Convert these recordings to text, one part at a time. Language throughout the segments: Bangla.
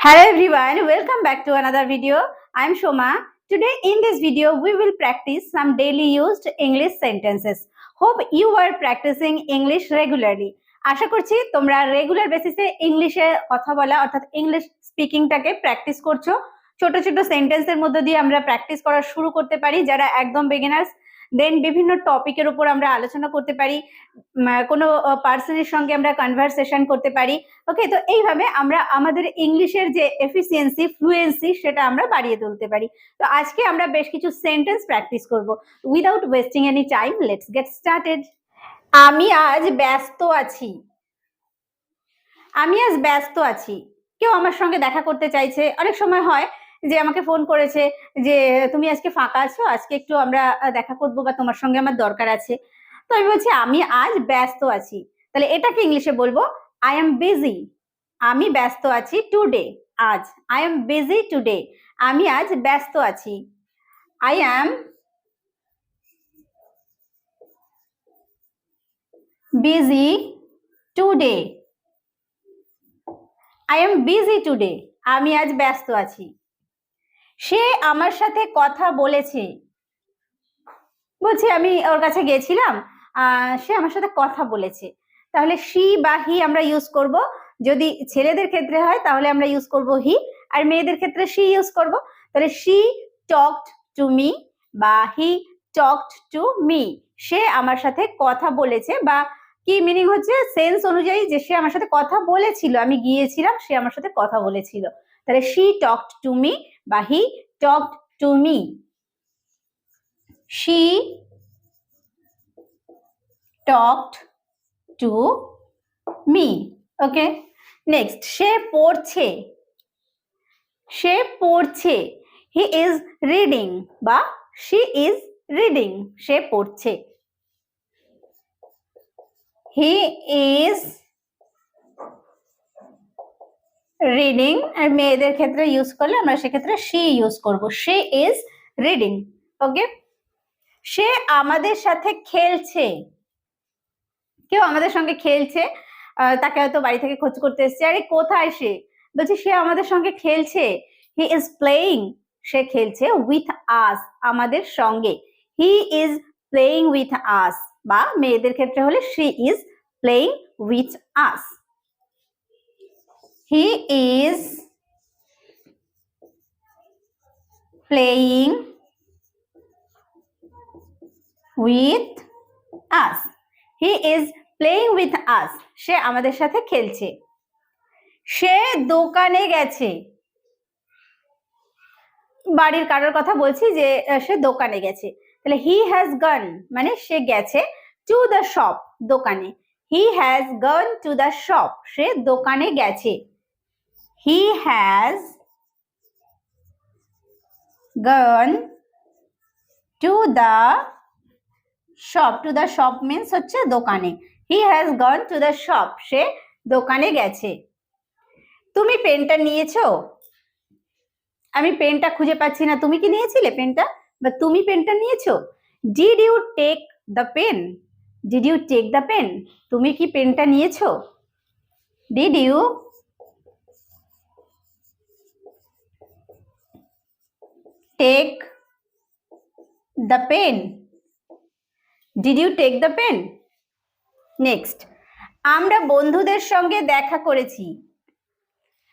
Hello everyone, welcome back to another video. I am Shoma. Today in this video we will practice some daily used English sentences. Hope you are practicing English regularly. আশা করছি তোমরা রেগুলার বেসিসে ইংলিশে কথা বলা অর্থাৎ ইংলিশ স্পিকিংটাকে প্র্যাকটিস করছো। ছোট ছোট সেন্টেন্সের মধ্যে দিয়ে আমরা প্র্যাকটিস করা শুরু করতে পারি যারা একদম বিগিনার্স। দেন বিভিন্ন টপিকের উপর আমরা আলোচনা করতে পারি, কোনো পার্সনের সঙ্গে আমরা কনভারসেশন করতে পারি। ওকে, তো এইভাবে আমরা আমাদের ইংলিশের যে এফিসিয়েন্সি ফ্লুয়েন্সি সেটা আমরা বাড়িয়ে তুলতে পারি। তো আজকে আমরা বেশ কিছু সেন্টেন্স প্র্যাকটিস করব। Without wasting any time, let's get started. আমি আজ ব্যস্ত আছি। আমি আজ ব্যস্ত আছি। কেউ আমার সঙ্গে দেখা করতে চাইছে। অনেক সময় হয় যে আমাকে ফোন করেছে যে তুমি আজকে ফাঁকা আছো, আজকে একটু আমরা দেখা করবো বা তোমার সঙ্গে আমার দরকার আছে। তো আমি বলছি আমি আজ ব্যস্ত আছি। তাহলে এটাকে ইংলিশে বলবো আই এম বিজি। আমি ব্যস্ত আছি টুডে। আজ আই এম বিজি টুডে। আমি আজ ব্যস্ত আছি। I am busy today. I am busy today. আমি আজ ব্যস্ত আছি। সে আমার সাথে কথা বলেছে। বলছি আমি ওর কাছে গেছিলাম, সে আমার সাথে কথা বলেছে। তাহলে শি বা হি আমরা ইউজ করব। যদি ছেলেদের ক্ষেত্রে হয় তাহলে আমরা ইউজ করব হি, আর মেয়েদের ক্ষেত্রে শি ইউজ করব। তাহলে শি টকড টু মি বা হি টকড টু মি। সে আমার সাথে কথা বলেছে, বা কি মিনিং হচ্ছে সেন্স অনুযায়ী যে সে আমার সাথে কথা বলেছিল, আমি গিয়েছিলাম, সে আমার সাথে কথা বলেছিল। তাহলে শি টকড টু মি বা হি talked to me. She talked to me. Okay, next, সে পড়ছে। সে পড়ছে। He is reading বা she is reading. সে পড়ছে। He is reading, আর মেয়েদের ক্ষেত্রে ইউজ করলে আমরা সেক্ষেত্রে she ইউজ করব। She is reading. ওকে, সে আমাদের সাথে খেলছে। কেউ আমাদের সঙ্গে খেলছে, তাকে হয়তো বাড়ি থেকে খোঁজ করতে এসছে, আরে কোথায় সে? বলছি সে আমাদের সঙ্গে খেলছে। হি ইজ প্লেইং। সে খেলছে উইথ আস, আমাদের সঙ্গে। He is playing with us, বা মেয়েদের ক্ষেত্রে হলে she is playing with us. He is playing with us. He is playing with us. সে আমাদের সাথে খেলছে। সে দোকানে গেছে। বাড়ির কারোর কথা বলছি যে সে দোকানে গেছে। তাহলে হি হ্যাজ গন মানে সে গেছে টু দ্য শপ, দোকানে। He has gone to the shop. সে দোকানে গেছে। He has gone to the shop. To the shop means হচ্ছে দোকানে। He has gone to the shop. সে দোকানে গেছে। তুমি পেনটা নিয়েছো? আমি পেনটা খুঁজে পাচ্ছি না, তুমি কি নিয়েছিলে পেনটা, বা তুমি পেনটা নিয়েছো? Did you take the pen? Did you take the pen? তুমি কি পেনটা নিয়েছো? Did you take the pen? Did you take the pen? Next, আমরা বন্ধুদের সঙ্গে দেখা করেছি।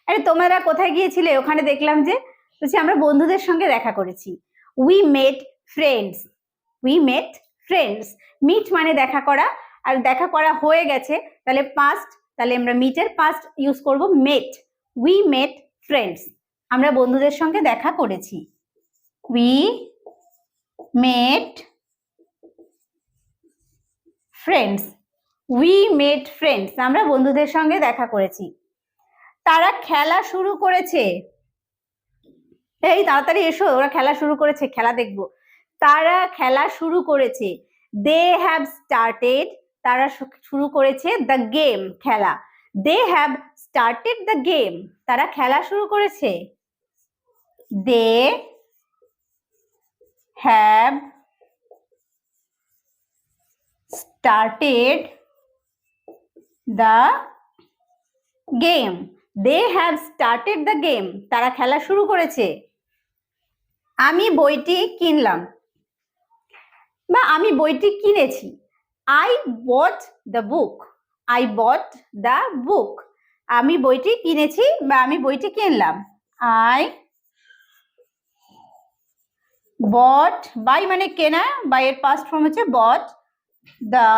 আরে তোমরা কোথায় গিয়েছিলে? ওখানে দেখলাম যে। বলছি আমরা বন্ধুদের সঙ্গে দেখা করেছি। We met friends. We met friends. Meet মানে দেখা করা, আর দেখা করা হয়ে গেছে তাহলে পাস্ট, তাহলে আমরা মিটের পাস্ট ইউজ করব মেট। We met friends. আমরা বন্ধুদের সঙ্গে দেখা করেছি। We met friends. We met friends. আমরা বন্ধুদের সঙ্গে দেখা করেছি। তারা খেলা শুরু করেছে। এই তাড়াতাড়ি এসো, ওরা খেলা শুরু করেছে, খেলা দেখবো। তারা খেলা শুরু করেছে। They have started. তারা শুরু করেছে দ্য গেম, খেলা। They have started the game. তারা খেলা শুরু করেছে। They have started the game. They have started the game, তারা খেলা শুরু করেছে। আমি বইটি কিনলাম বা আমি বইটি কিনেছি। I bought the book, I bought the বুক, আমি বইটি কিনেছি বা আমি বইটি কিনলাম। আই বট, বাই মানে কেনা, বাই এর পাস্ট ফর্ম হচ্ছে bought, the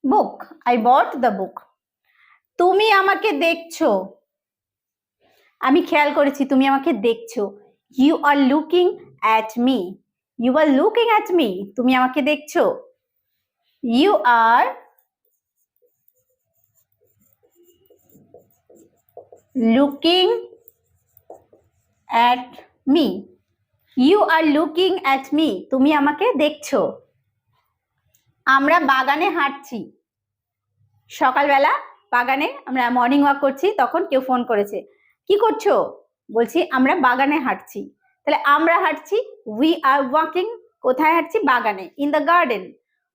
book, I bought the book. তুমি আমাকে দেখছো, আমি খেয়াল করেছি তুমি আমাকে দেখছো। You are looking at me, you are looking at me, তুমি আমাকে দেখছো। You are looking at me, you are looking at me, তুমি আমাকে দেখছো। আমরা বাগানে হাঁটছি, সকালবেলা বাগানে আমরা মর্নিং ওয়াক করছি, তখন কেউ ফোন করেছে, কি করছো? বলছি আমরা বাগানে হাঁটছি। তাহলে আমরা হাঁটছি, উই আর ওয়াকিং, কোথায় হাঁটছি? বাগানে, in the garden,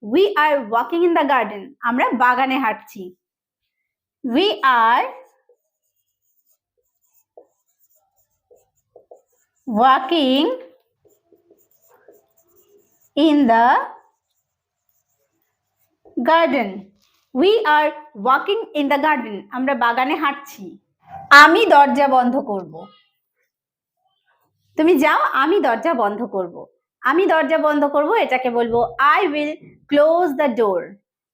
we are walking in the garden, আমরা বাগানে হাঁটছি। We are walking in the garden, we are walking in the garden, আমরা বাগানে হাঁটছি। আমি দরজা বন্ধ করব, তুমি যাও, আমি দরজা বন্ধ করব। আমি দরজা বন্ধ করব, এটাকে বলবো I will close the door,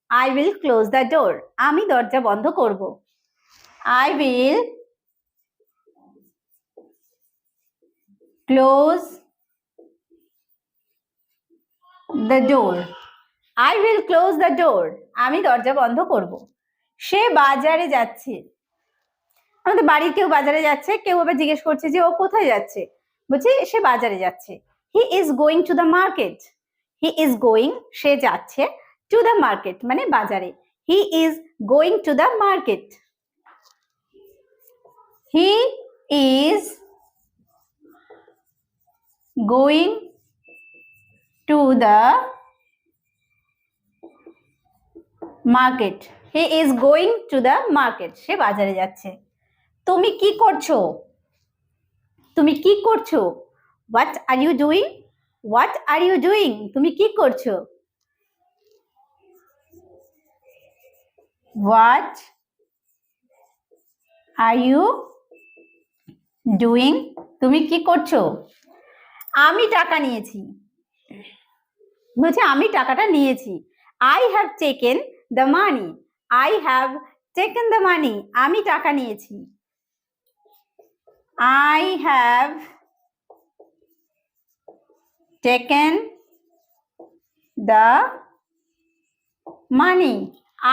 I will close the door, আমি দরজা বন্ধ করব। I will close the door, I will close the door, আমি দরজা বন্ধ করব। সে বাজারে যাচ্ছে, আমাদের বাড়ির কেউ বাজারে যাচ্ছে, কেউ আবার জিজ্ঞেস করছে যে ও কোথায় যাচ্ছে, বলছে সে বাজারে যাচ্ছে। He is going to the market, he is going, সে যাচ্ছে, টু দ্য মার্কেট মানে বাজারে, he is going to the market, he is going to the market, he is going to the market, সে বাজারে যাচ্ছে। তুমি কি করছো? তুমি কি করছো? What are you doing, what are you doing, তুমি কি করছো? হোয়াট আর ইউ ডুইং, তুমি কি করছো? আমি টাকা নিয়েছি, বলছে আমি টাকাটা নিয়েছি। I have taken the money, I have taken the money, আমি টাকা নিয়েছি। I have taken the money,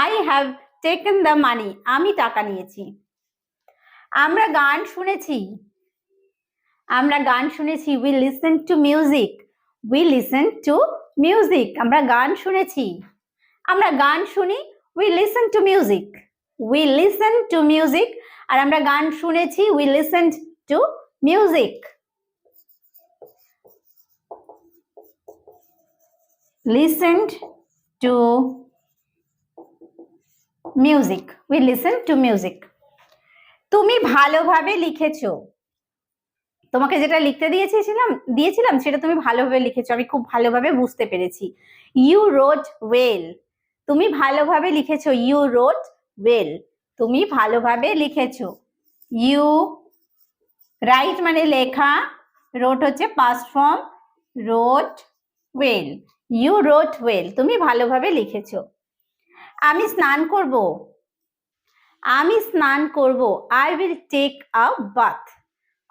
I have taken the money, আমি টাকা নিয়েছি। আমরা গান শুনেছি, আমরা গান শুনেছি, we listen to music, we listen to music, আমরা গান শুনেছি। আমরা গান শুনি, we listen to music, we listen to music, আর আমরা গান শুনেছি, we listen to music. listened to music, we listen to music। তুমি ভালোভাবে লিখেছো, তোমাকে যেটা লিখতে দিয়েছিলাম সেটা তুমি ভালোভাবে লিখেছো, আমি খুব ভালোভাবে বুঝতে পেরেছি। ইউ রোট ওয়েল, তুমি ভালোভাবে লিখেছো, ইউ রোট ওয়েল, তুমি ভালোভাবে লিখেছো। ইউ রাইট মানে লেখা, রোট হচ্ছে past form, wrote well, you wrote well, তুমি ভালোভাবে লিখেছো। আমি স্নান করব, আমি স্নান করব, I will take a bath,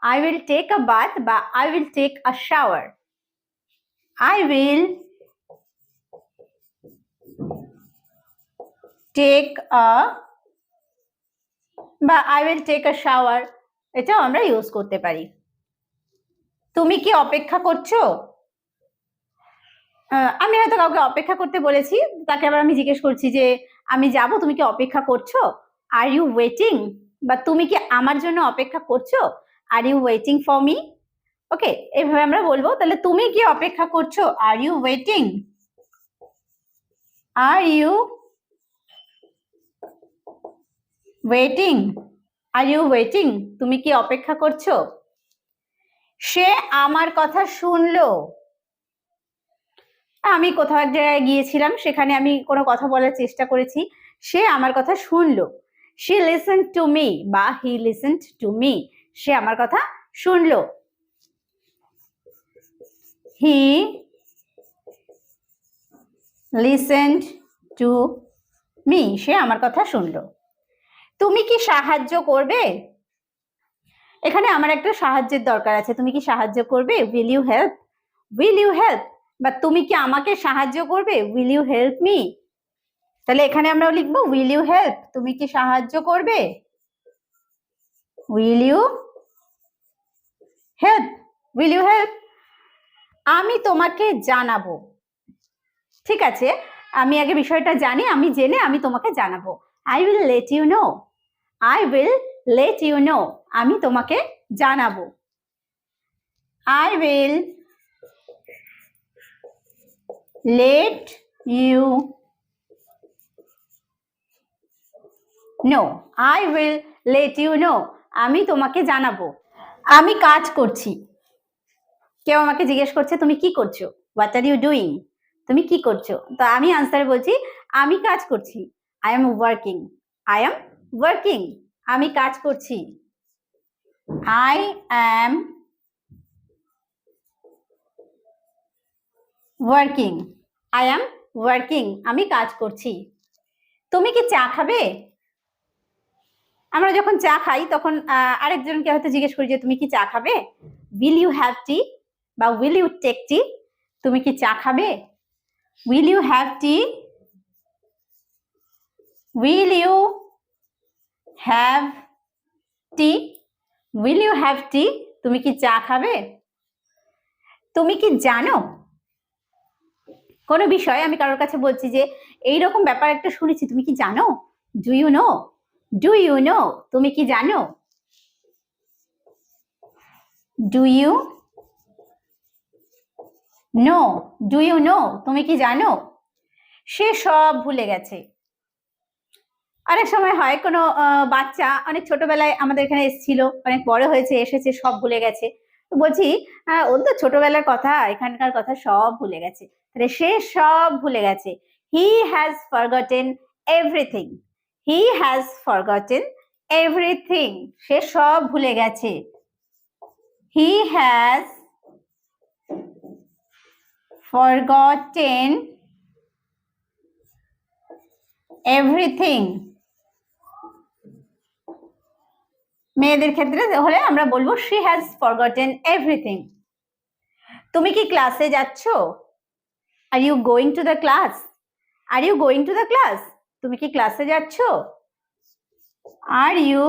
I will take a bath বা I will take a shower, I will take a বা I will take a shower, এটাও আমরা ইউজ করতে পারি। তুমি কি অপেক্ষা করছো? আমি হয়তো কাউকে অপেক্ষা করতে বলেছি, তাকে আবার আমি জিজ্ঞেস করছি যে আমি যাব, তুমি কি অপেক্ষা করছো? আর ইউ ওয়েটিং, বা তুমি কি আমার জন্য অপেক্ষা করছো? Are you waiting for me, okay, এইভাবে আমরা বলবো। তাহলে তুমি কি অপেক্ষা করছো? Are you waiting, are you waiting, are you waiting, তুমি কি অপেক্ষা করছো? সে আমার কথা শুনলো। আমি কোথাও এক জায়গায় গিয়েছিলাম, সেখানে আমি কোনো কথা বলার চেষ্টা করেছি, সে আমার কথা শুনলো। she listened to me বা he listened to me, সে আমার কথা শুনলো। he listened to me, সে আমার কথা শুনলো। তুমি কি সাহায্য করবে? এখানে আমার একটা সাহায্যের দরকার আছে, তুমি কি সাহায্য করবে? will you help, will you help, বা তুমি কি আমাকে সাহায্য করবে? will you help me। তাহলে এখানে আমরা লিখবো will you help, তুমি কি সাহায্য করবে? will you help, will you help। আমি তোমাকে জানাবো। ঠিক আছে, আমি আগে বিষয়টা জানি, আমি জেনে আমি তোমাকে জানাবো। I will let you know, I will let you know, আমি তোমাকে জানাবো। I will let you know, I will let you know, আমি তোমাকে জানাবো। আমি কাজ করছি। কেউ আমাকে জিজ্ঞেস করছে তুমি কি করছো, what are you doing, তুমি কি করছো, তো আমি আনসার বলছি আমি কাজ করছি, I am working, I am working, আমি কাজ করছি। I am working, I am working, আমি কাজ করছি। তুমি কি চা খাবে? আমরা যখন চা খাই তখন আরেকজনকে হয়তো জিজ্ঞেস করি যে তুমি কি চা খাবে, will you have tea বা will you take tea, তুমি কি চা খাবে? will you have tea, will you have tea, will you have tea, তুমি কি চা খাবে? তুমি কি জানো? কোনো বিষয় আমি কারোর কাছে বলছি যে এইরকম ব্যাপার একটা শুনেছি, তুমি কি জানো? Do you know, do you know, তুমি কি জানো? Do you know, do you know, তুমি কি জানো? সে সব ভুলে গেছে। অনেক সময় হয় কোনো বাচ্চা অনেক ছোটবেলায় আমাদের এখানে এসেছিল, অনেক বড় হয়েছে, এসেছে, সব ভুলে গেছে। তো বলছি ওর তো ছোটবেলার কথা, এখানকার কথা সব ভুলে গেছে। তাহলে সে সব ভুলে গেছে। He has forgotten everything, he has forgotten everything, সে সব ভুলে গেছে। He has forgotten everything. মেয়েদের ক্ষেত্রে হলে আমরা বলবো she has forgotten everything। তুমি কি ক্লাসে যাচ্ছ? Are you going to the class, are you going to the class, তুমি কি ক্লাসে যাচ্ছ? Are you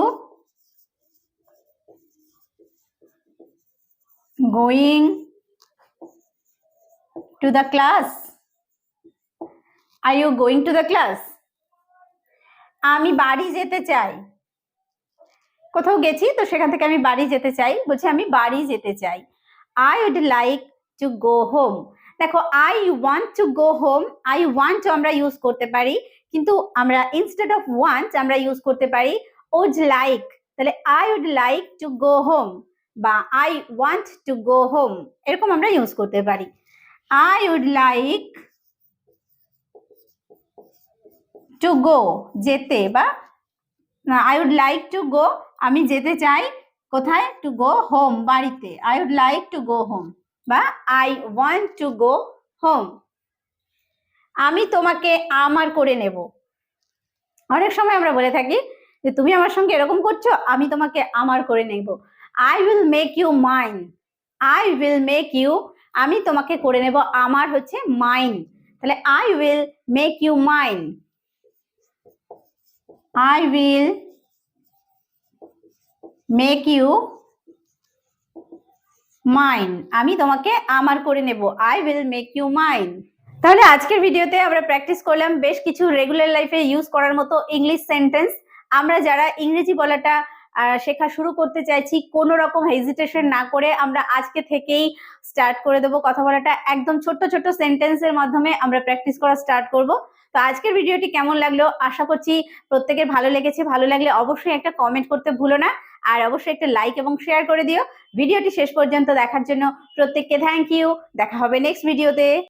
going to the class, are you going to the class। আমি বাড়ি যেতে চাই। কোথাও গেছি তো সেখান থেকে আমি বাড়ি যেতে চাই, বলছি আমি বাড়ি যেতে চাই। I would like to go home। দেখো I want to go home, I want আমরা ইউজ করতে পারি, কিন্তু আমরা instead of want আমরা ইউজ করতে পারি would like। তাহলে I would like to go home বা I want to go home, এরকম আমরা ইউজ করতে পারি। I would like to go, যেতে, বা I would like to go, আমি যেতে চাই কোথায়? to go home, বাড়িতে। I would like to go home বা I want to go home। আমি তোমাকে আমার করে নেব। অনেক সময় আমরা বলে থাকি যে তুমি আমার সঙ্গে এরকম করছো, আমি তোমাকে আমার করে নেব। I will make you mine, I will make you, আমি তোমাকে করে নেব, আমার হচ্ছে mine, তাহলে I will make you mine, I will make you mine, আমি তোমাকে আমার করে নেব, I will make you mine। তাহলে আজকের ভিডিওতে আমরা প্র্যাকটিস করলাম বেশ কিছু রেগুলার লাইফে ইউজ করার মতো ইংলিশ সেন্টেন্স। আমরা যারা ইংরেজি বলাটা শেখা শুরু করতে চাইছি, কোনো রকম হেজিটেশন না করে আমরা আজকে থেকেই স্টার্ট করে দেবো কথা বলাটা। একদম ছোট্ট ছোট্ট সেন্টেন্সের মাধ্যমে আমরা প্র্যাকটিস করা স্টার্ট করব। তো আজকের ভিডিওটি কেমন লাগলো আশা করছি প্রত্যেকের ভালো লেগেছে। ভালো লাগলে অবশ্যই একটা কমেন্ট করতে ভুলো না, আর অবশ্যই একটা লাইক এবং শেয়ার করে দিও। ভিডিওটি শেষ পর্যন্ত দেখার জন্য প্রত্যেককে থ্যাংক ইউ। দেখা হবে নেক্সট ভিডিওতে।